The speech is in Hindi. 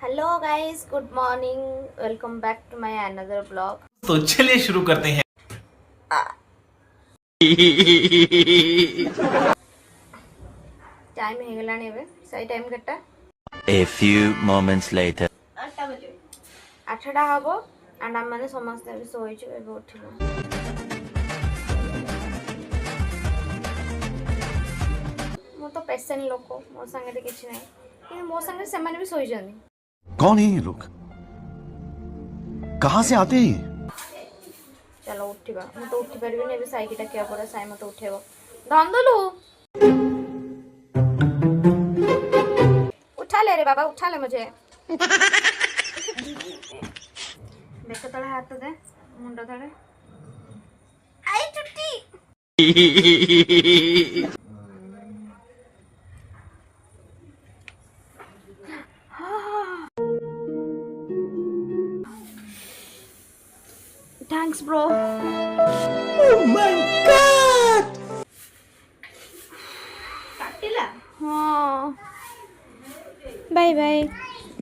Hello guys, good morning. Welcome back to my another blog. तो चलिए शुरू करते हैं। टाइम हो गलानी एबे सही टाइम केटा A few moments later. 8टा बजे 8टा हबो एंड हम माने समस्त भी सोइछु एबे उठिलो। मो तो पेशेंट लोक मो संगे किछि नै कि मो संगे से माने भी सोइ जनी। कौन है ये लोग? कहाँ से आते हैं ये? चलो उठिबा मो तो उठी परबी नै, एबे साई किटा किया पड़ा साई मतो उठेबो। धंदलु उठा ले रे बाबा, उठा ले मुझे। बेक तले हाथ दे, मुंडो तले। आई चुट्टी। Thanks bro. Oh my God! काटिला हाँ बाय बाय।